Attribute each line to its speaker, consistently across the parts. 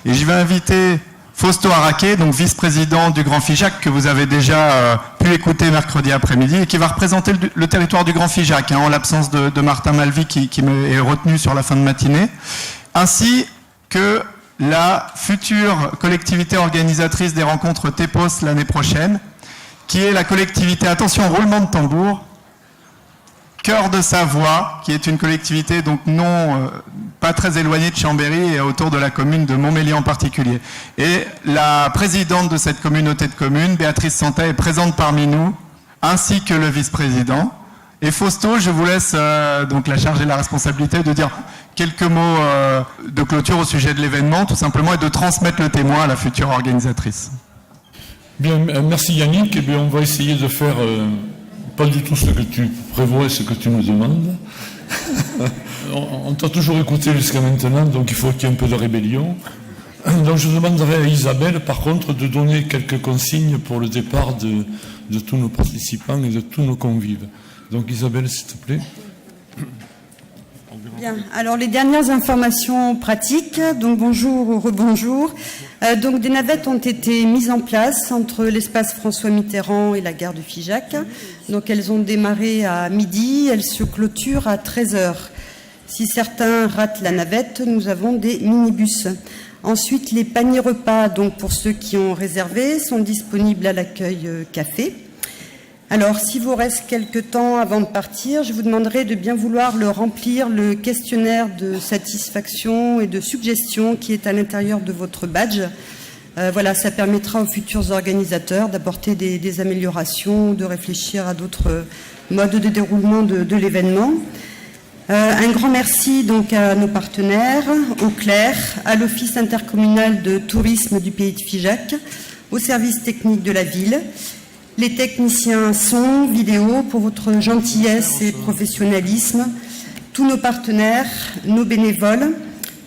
Speaker 1: Et je vais inviter Fausto Araqué, donc vice-président du Grand Figeac, que vous avez déjà pu écouter mercredi après-midi, et qui va représenter le territoire du Grand Figeac, en l'absence de Martin Malvy, qui est retenu sur la fin de matinée, ainsi que la future collectivité organisatrice des rencontres TEPOS l'année prochaine, qui est la collectivité, attention, roulement de tambour, Cœur de Savoie, qui est une collectivité donc pas très éloignée de Chambéry et autour de la commune de Montmélian en particulier. Et la présidente de cette communauté de communes, Béatrice Santet, est présente parmi nous, ainsi que le vice-président. Et Fausto, je vous laisse donc la charge et la responsabilité de dire quelques mots de clôture au sujet de l'événement, tout simplement, et de transmettre le témoin à la future organisatrice.
Speaker 2: Bien, merci Yannick. Eh bien, on va essayer de faire pas du tout ce que tu prévois et ce que tu nous demandes. On t'a toujours écouté jusqu'à maintenant, donc il faut qu'il y ait un peu de rébellion. Donc je demanderai à Isabelle, par contre, de donner quelques consignes pour le départ de tous nos participants et de tous nos convives. Donc Isabelle, s'il te plaît.
Speaker 3: Bien, alors les dernières informations pratiques, donc bonjour ou rebonjour. Donc des navettes ont été mises en place entre l'espace François Mitterrand et la gare de Figeac. Donc elles ont démarré à midi, elles se clôturent à 13h. Si certains ratent la navette, nous avons des minibus. Ensuite, les paniers repas, donc pour ceux qui ont réservé, sont disponibles à l'accueil café. Alors, s'il vous reste quelques temps avant de partir, je vous demanderai de bien vouloir le remplir, le questionnaire de satisfaction et de suggestion qui est à l'intérieur de votre badge. Voilà, ça permettra aux futurs organisateurs d'apporter des améliorations, de réfléchir à d'autres modes de déroulement de l'événement. Un grand merci donc à nos partenaires, au CLER, à l'Office intercommunal de tourisme du pays de Figeac, au service technique de la ville, les techniciens son, vidéo, pour votre gentillesse et professionnalisme, tous nos partenaires, nos bénévoles,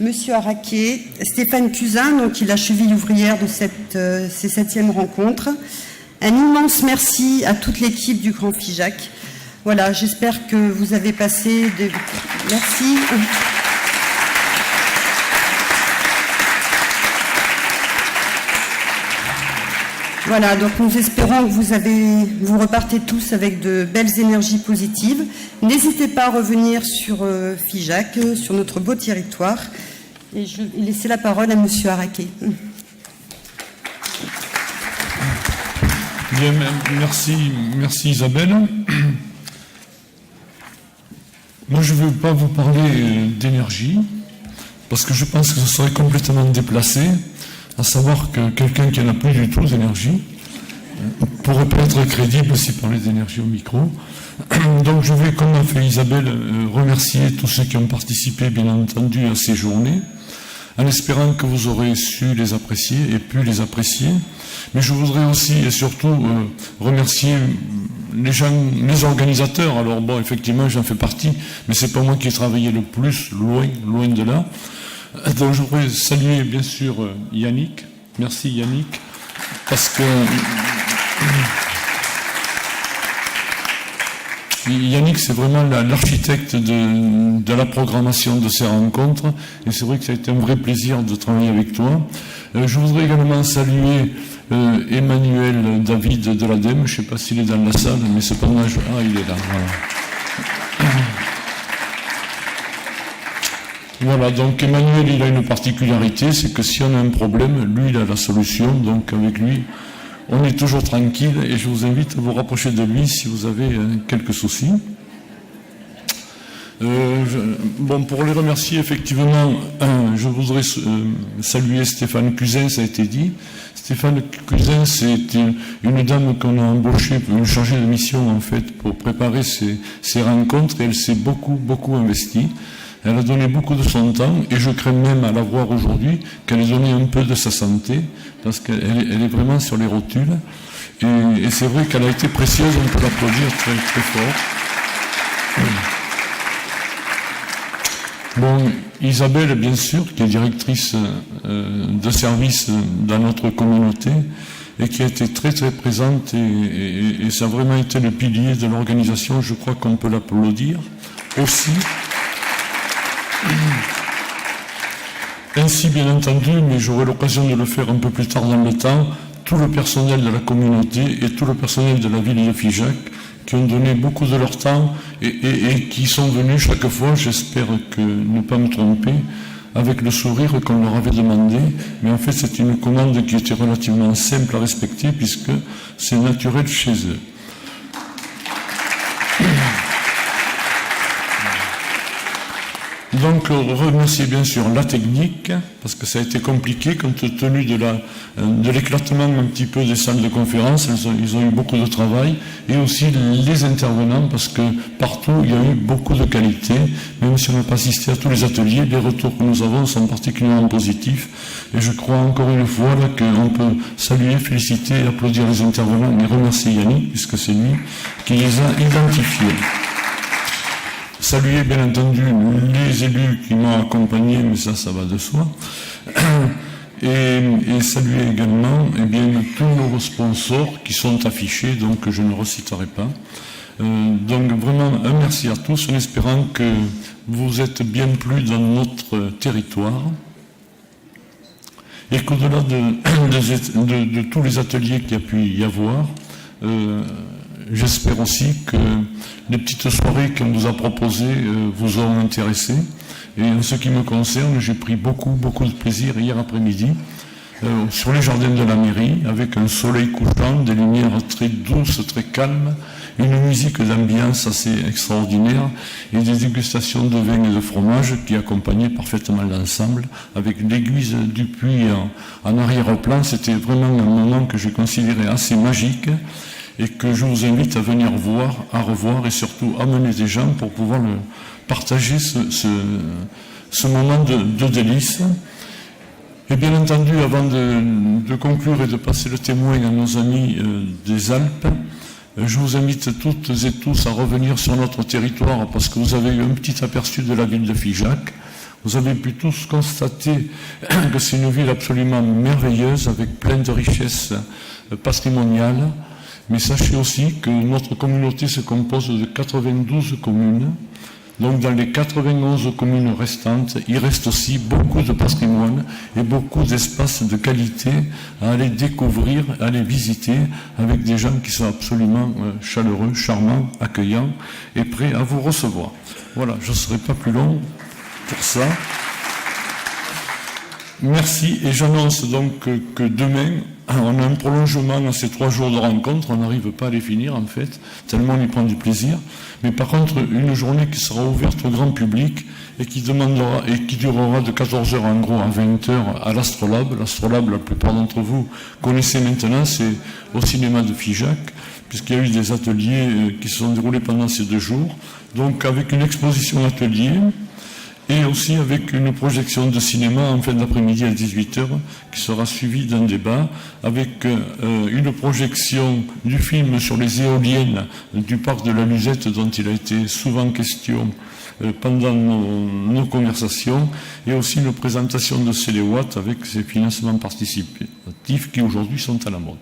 Speaker 3: Monsieur Araqué, Stéphane Cusin, donc qui est la cheville ouvrière de ces 7e rencontres. Un immense merci à toute l'équipe du Grand Figeac. Voilà, j'espère que vous avez passé des... Merci. Voilà, donc nous espérons que vous repartez tous avec de belles énergies positives. N'hésitez pas à revenir sur Figeac, sur notre beau territoire. Et je vais laisser la parole à Monsieur Araqué.
Speaker 2: Bien, merci Isabelle. Moi, je ne veux pas vous parler d'énergie, parce que je pense que ce serait complètement déplacé, à savoir que quelqu'un qui n'a plus du tout d'énergie pourrait pas être crédible s'il parlait d'énergie au micro. Donc je vais, comme a fait Isabelle, remercier tous ceux qui ont participé, bien entendu, à ces journées, en espérant que vous aurez su les apprécier et pu les apprécier. Mais je voudrais aussi et surtout remercier les organisateurs. Alors bon, effectivement, j'en fais partie, mais c'est pas moi qui ai travaillé le plus, loin de là. Donc je voudrais saluer bien sûr Yannick. Merci Yannick, parce que Yannick, c'est vraiment l'architecte de la programmation de ces rencontres, et c'est vrai que ça a été un vrai plaisir de travailler avec toi. Je voudrais également saluer Emmanuel David de l'ADEME, je ne sais pas s'il est dans la salle, mais cependant, il est là, voilà. Voilà, donc Emmanuel, il a une particularité, c'est que si on a un problème, lui, il a la solution, donc avec lui, on est toujours tranquille, et je vous invite à vous rapprocher de lui si vous avez quelques soucis. Bon, pour les remercier, effectivement, je voudrais saluer Stéphane Cusin, ça a été dit. Stéphane Cusin, c'est une dame qu'on a embauchée, une chargée de mission, en fait, pour préparer ces rencontres, et elle s'est beaucoup investie. Elle a donné beaucoup de son temps, et je crains même à la voir aujourd'hui qu'elle ait donné un peu de sa santé, parce qu'elle est vraiment sur les rotules. Et c'est vrai qu'elle a été précieuse, on peut l'applaudir très fort. Bon, Isabelle, bien sûr, qui est directrice de service dans notre communauté, et qui a été très présente, et ça a vraiment été le pilier de l'organisation, je crois qu'on peut l'applaudir aussi. Ainsi, bien entendu, mais j'aurai l'occasion de le faire un peu plus tard dans le temps, tout le personnel de la communauté et tout le personnel de la ville de Figeac qui ont donné beaucoup de leur temps et qui sont venus chaque fois, j'espère que ne pas me tromper, avec le sourire qu'on leur avait demandé. Mais en fait, c'est une commande qui était relativement simple à respecter puisque c'est naturel chez eux. Donc, remercier bien sûr la technique, parce que ça a été compliqué compte tenu de l'éclatement un petit peu des salles de conférence. Ils ont eu beaucoup de travail, et aussi les intervenants, parce que partout il y a eu beaucoup de qualité. Même si on n'a pas assisté à tous les ateliers, les retours que nous avons sont particulièrement positifs. Et je crois encore une fois là, qu'on peut saluer, féliciter, applaudir les intervenants, et remercier Yannick, puisque c'est lui qui les a identifiés. Saluer bien entendu les élus qui m'ont accompagné, mais ça va de soi. Et saluer également tous nos sponsors qui sont affichés, donc je ne reciterai pas. Donc vraiment un merci à tous, en espérant que vous êtes bien plus dans notre territoire. Et qu'au-delà de tous les ateliers qu'il y a pu y avoir, j'espère aussi que les petites soirées qu'on vous a proposées vous ont intéressé. Et en ce qui me concerne, j'ai pris beaucoup de plaisir hier après-midi sur les jardins de la mairie, avec un soleil couchant, des lumières très douces, très calmes, une musique d'ambiance assez extraordinaire et des dégustations de vin et de fromage qui accompagnaient parfaitement l'ensemble, avec l'église du puits en arrière-plan. C'était vraiment un moment que j'ai considéré assez magique, et que je vous invite à venir voir, à revoir et surtout amener des gens pour pouvoir partager ce moment de délice. Et bien entendu, avant de conclure et de passer le témoin à nos amis des Alpes, je vous invite toutes et tous à revenir sur notre territoire parce que vous avez eu un petit aperçu de la ville de Figeac. Vous avez pu tous constater que c'est une ville absolument merveilleuse avec plein de richesses patrimoniales. Mais sachez aussi que notre communauté se compose de 92 communes. Donc dans les 91 communes restantes, il reste aussi beaucoup de patrimoine et beaucoup d'espaces de qualité à aller découvrir, à aller visiter avec des gens qui sont absolument chaleureux, charmants, accueillants et prêts à vous recevoir. Voilà, je ne serai pas plus long pour ça. Merci, et j'annonce donc que demain, on a un prolongement à ces 3 jours de rencontre, on n'arrive pas à les finir en fait, tellement on y prend du plaisir, mais par contre une journée qui sera ouverte au grand public et qui durera de 14h en gros à 20h à l'Astrolabe. L'Astrolabe, la plupart d'entre vous connaissez maintenant, c'est au cinéma de Figeac, puisqu'il y a eu des ateliers qui se sont déroulés pendant ces 2 jours, donc avec une exposition atelier, et aussi avec une projection de cinéma en fin d'après-midi à 18h qui sera suivie d'un débat avec une projection du film sur les éoliennes du parc de la Luzette dont il a été souvent question pendant nos conversations, et aussi une présentation de Céléwatt avec ses financements participatifs qui aujourd'hui sont à la mode.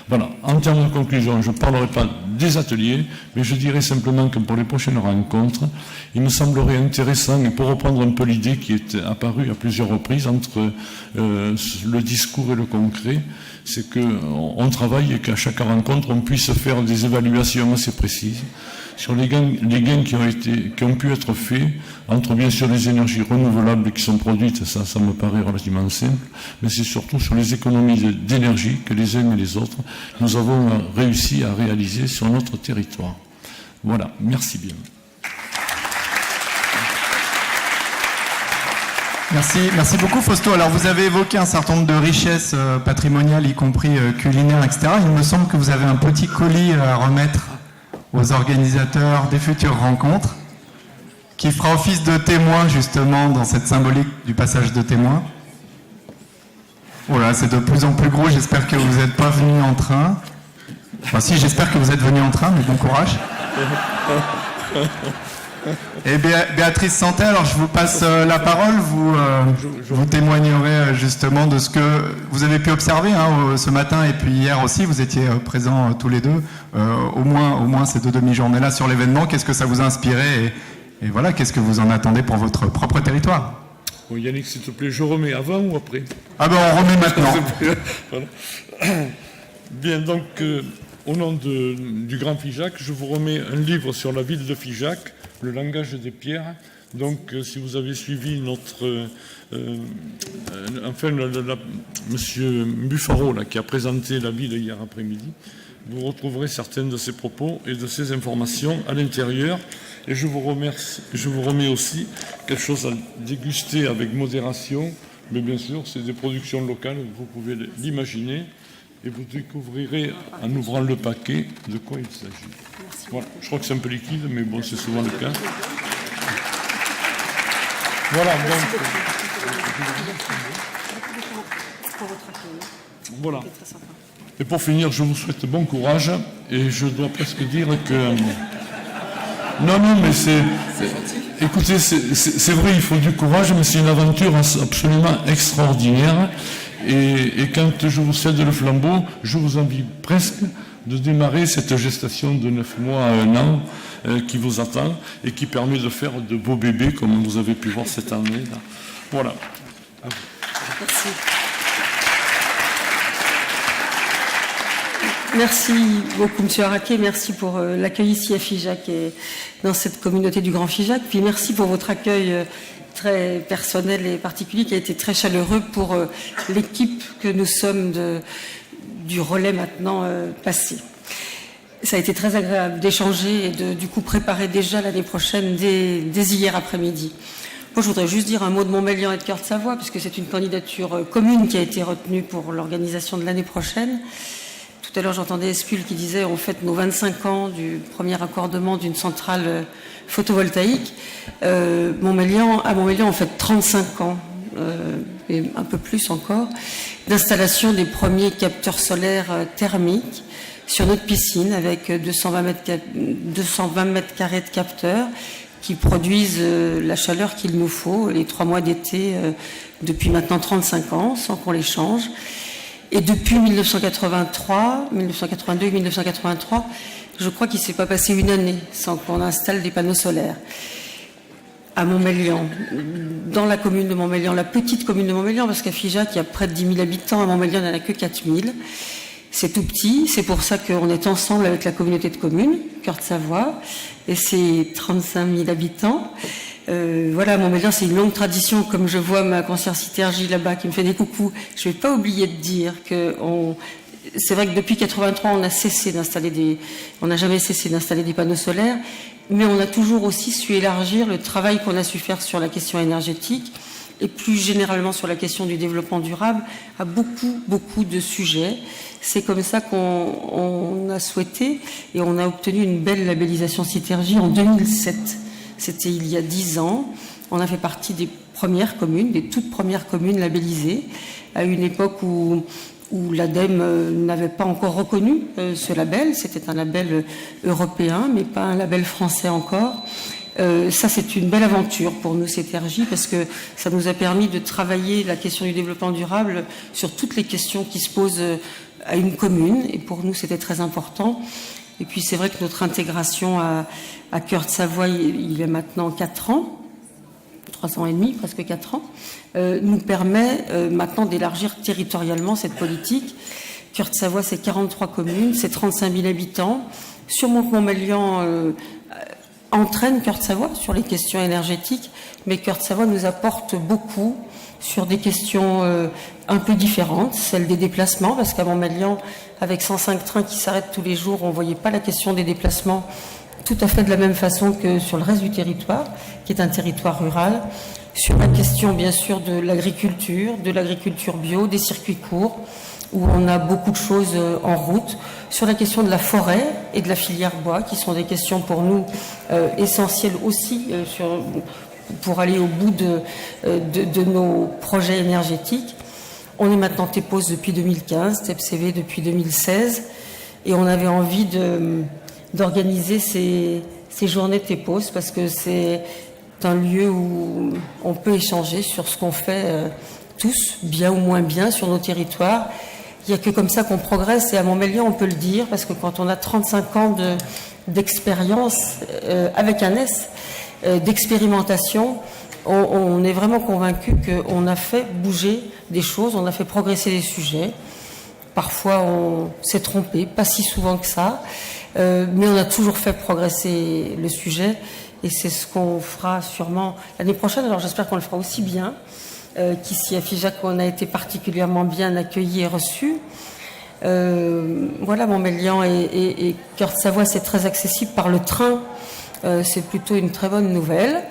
Speaker 2: Voilà, en termes de conclusion, je ne parlerai pas des ateliers, mais je dirais simplement que pour les prochaines rencontres, il me semblerait intéressant, et pour reprendre un peu l'idée qui est apparue à plusieurs reprises entre le discours et le concret, c'est qu'on travaille et qu'à chaque rencontre, on puisse faire des évaluations assez précises sur les gains qui ont pu être faits entre bien sûr les énergies renouvelables qui sont produites, ça me paraît relativement simple, mais c'est surtout sur les économies d'énergie que les uns et les autres nous avons réussi à réaliser sur notre territoire. Voilà, merci bien.
Speaker 1: Merci beaucoup Fausto. Alors vous avez évoqué un certain nombre de richesses patrimoniales, y compris culinaires, etc. Il me semble que vous avez un petit colis à remettre aux organisateurs des futures rencontres, qui fera office de témoin justement dans cette symbolique du passage de témoin. Voilà, c'est de plus en plus gros, j'espère que vous n'êtes pas venus en train. Enfin si, j'espère que vous êtes venus en train, mais bon courage. Et Béatrice Santé, alors je vous passe la parole, vous témoignerez justement de ce que vous avez pu observer ce matin et puis hier aussi, vous étiez présents tous les deux, au moins ces 2 demi-journées-là sur l'événement. Qu'est-ce que ça vous a inspiré et voilà, qu'est-ce que vous en attendez pour votre propre territoire ?
Speaker 2: Bon, Yannick, s'il te plaît, je remets avant ou après?
Speaker 1: Ah ben on remet maintenant.
Speaker 2: Voilà. Bien, donc, au nom du Grand Figeac, je vous remets un livre sur la ville de Figeac, Le langage des pierres. Donc, si vous avez suivi notre... Monsieur Buffaro, là, qui a présenté la ville hier après-midi, vous retrouverez certaines de ses propos et de ses informations à l'intérieur. Et je vous remets aussi quelque chose à déguster avec modération. Mais bien sûr, c'est des productions locales, vous pouvez l'imaginer. Et vous découvrirez, en ouvrant le paquet, de quoi il s'agit. Voilà. Je crois que c'est un peu liquide, mais bon, c'est souvent le cas. Voilà, donc... Voilà. Et pour finir, je vous souhaite bon courage. Et je dois presque dire que... Non, mais c'est... Écoutez, c'est vrai, il faut du courage, mais c'est une aventure absolument extraordinaire. Et quand je vous cède le flambeau, je vous envie presque de démarrer cette gestation de 9 mois à 1 an qui vous attend et qui permet de faire de beaux bébés, comme vous avez pu voir cette année. Là. Voilà.
Speaker 4: Merci. Merci beaucoup, M. Araquet. Merci pour l'accueil ici à Figeac et dans cette communauté du Grand Figeac. Puis merci pour votre accueil très personnel et particulier qui a été très chaleureux pour l'équipe que nous sommes du relais maintenant passé. Ça a été très agréable d'échanger et de du coup préparer déjà l'année prochaine dès hier après-midi. Moi, je voudrais juste dire un mot de Montmélian et de Cœur de Savoie, puisque c'est une candidature commune qui a été retenue pour l'organisation de l'année prochaine. Tout à l'heure, j'entendais Espul qui disait on fête nos 25 ans du premier raccordement d'une centrale photovoltaïque. À Montmélian, on fête 35 ans, et un peu plus encore, d'installation des premiers capteurs solaires thermiques sur notre piscine avec 220 mètres carrés de capteurs qui produisent la chaleur qu'il nous faut les 3 mois d'été depuis maintenant 35 ans sans qu'on les change. Et depuis 1982 et 1983, je crois qu'il ne s'est pas passé une année sans qu'on installe des panneaux solaires. À Montmélian, dans la commune de Montmélian, la petite commune de Montmélian, parce qu'à Figeac, il y a près de 10 000 habitants, à Montmélian, il n'y en a que 4 000. C'est tout petit, c'est pour ça qu'on est ensemble avec la communauté de communes, Cœur de Savoie, et c'est 35 000 habitants. Voilà, Montmélian, c'est une longue tradition, comme je vois ma conseillère Citergie là-bas qui me fait des coucous. Je ne vais pas oublier de dire que c'est vrai que depuis 83, on n'a jamais cessé d'installer des panneaux solaires, mais on a toujours aussi su élargir le travail qu'on a su faire sur la question énergétique et plus généralement sur la question du développement durable à beaucoup de sujets. C'est comme ça qu'on a souhaité et on a obtenu une belle labellisation Citergie en 2007. C'était il y a 10 ans. On a fait partie des premières communes, des toutes premières communes labellisées, à une époque où l'ADEME n'avait pas encore reconnu ce label. C'était un label européen, mais pas un label français encore. Ça, c'est une belle aventure pour nous, Citergie, parce que ça nous a permis de travailler la question du développement durable sur toutes les questions qui se posent à une commune. Et pour nous, c'était très important. Et puis, c'est vrai que notre intégration à Cœur de Savoie, il y a maintenant 4 ans, 3 ans et demi, presque 4 ans, nous permet maintenant d'élargir territorialement cette politique. Cœur de Savoie, c'est 43 communes, c'est 35 000 habitants. Sur Montmélian entraîne Cœur de Savoie sur les questions énergétiques, mais Cœur de Savoie nous apporte beaucoup sur des questions un peu différentes, celle des déplacements, parce qu'à Montmélian, avec 105 trains qui s'arrêtent tous les jours, on ne voyait pas la question des déplacements tout à fait de la même façon que sur le reste du territoire, qui est un territoire rural, sur la question bien sûr de l'agriculture bio, des circuits courts, où on a beaucoup de choses en route, sur la question de la forêt et de la filière bois, qui sont des questions pour nous essentielles aussi pour aller au bout de nos projets énergétiques. On est maintenant TEPOS depuis 2015, TEPCV depuis 2016, et on avait envie d'organiser ces journées TEPOS parce que c'est un lieu où on peut échanger sur ce qu'on fait tous, bien ou moins bien, sur nos territoires. Il n'y a que comme ça qu'on progresse, et à Montmélian, on peut le dire, parce que quand on a 35 ans d'expérience, avec un S, d'expérimentation, on est vraiment convaincu qu'on a fait bouger des choses, on a fait progresser les sujets. Parfois, on s'est trompé, pas si souvent que ça, mais on a toujours fait progresser le sujet, et c'est ce qu'on fera sûrement l'année prochaine. Alors j'espère qu'on le fera aussi bien qu'ici à Figeac, où on a été particulièrement bien accueillis et reçus. Voilà, Montmélian et Cœur de Savoie, c'est très accessible par le train. C'est plutôt une très bonne nouvelle.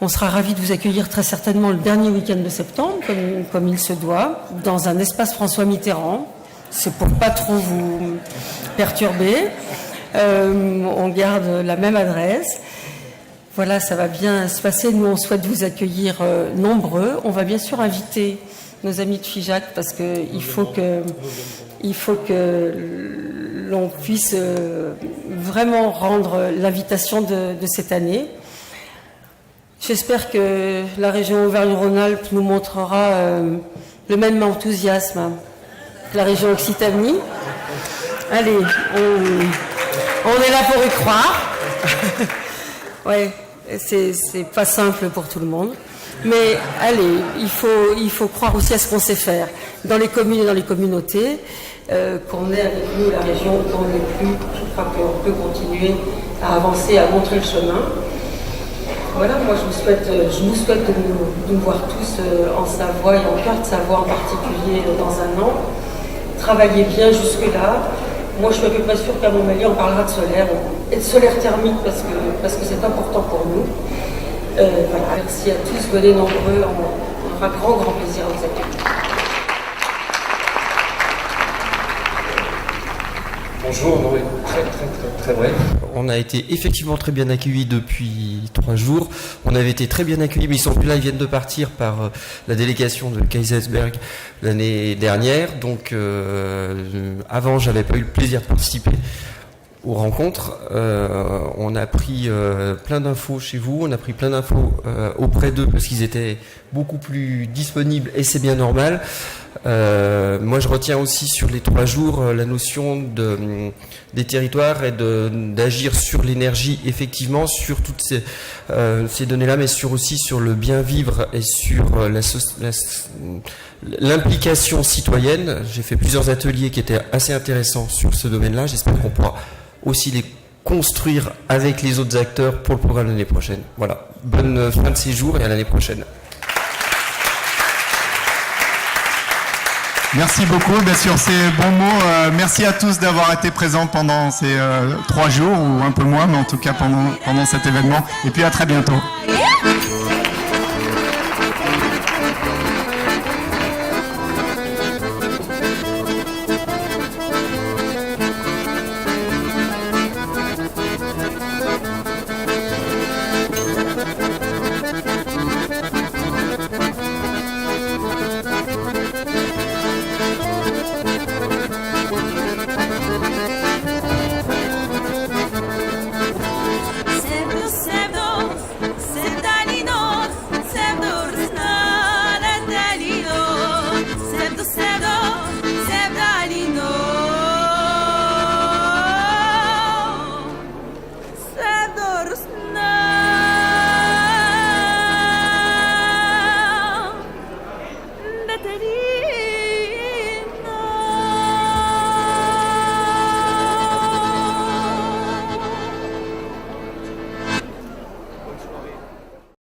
Speaker 4: On sera ravis de vous accueillir très certainement le dernier week-end de septembre, comme il se doit, dans un espace François Mitterrand. C'est pour pas trop vous perturber. On garde la même adresse. Voilà, ça va bien se passer. Nous, on souhaite vous accueillir nombreux. On va bien sûr inviter nos amis de Figeac, parce qu'il faut que l'on puisse vraiment rendre l'invitation de cette année. J'espère que la région Auvergne-Rhône-Alpes nous montrera le même enthousiasme que la région Occitanie. Allez, on est là pour y croire. Ouais, c'est pas simple pour tout le monde. Mais allez, il faut croire aussi à ce qu'on sait faire dans les communes et dans les communautés, qu'on est avec nous la région, qu'on n'est plus. Je crois qu'on peut continuer à avancer, à montrer le chemin. Voilà, moi je vous souhaite de nous voir tous en Savoie et en Cœur de Savoie en particulier dans un an. Travaillez bien jusque-là. Moi je suis à peu près sûre qu'à Montmélian on parlera de solaire et de solaire thermique parce que c'est important pour nous. Voilà, merci à tous, venez nombreux, on aura grand plaisir à vous accueillir.
Speaker 5: Bonjour, non, très bref. On a été effectivement très bien accueillis depuis 3 jours. On avait été très bien accueillis, mais ils sont plus là, ils viennent de partir par la délégation de Kaysersberg l'année dernière. Donc avant, j'avais pas eu le plaisir de participer aux rencontres. On a pris plein d'infos chez vous, on a pris plein d'infos auprès d'eux parce qu'ils étaient beaucoup plus disponibles et c'est bien normal. Moi je retiens aussi sur les 3 jours la notion des territoires et d'agir sur l'énergie effectivement, sur toutes ces données-là, mais aussi sur le bien vivre et sur l'implication citoyenne. J'ai fait plusieurs ateliers qui étaient assez intéressants sur ce domaine-là. J'espère qu'on pourra aussi les construire avec les autres acteurs pour le programme de l'année prochaine. Voilà, bonne fin de séjour et à l'année prochaine.
Speaker 1: Merci beaucoup sur ces bons mots. Merci à tous d'avoir été présents pendant ces 3 jours, ou un peu moins, mais en tout cas pendant cet événement. Et puis à très bientôt.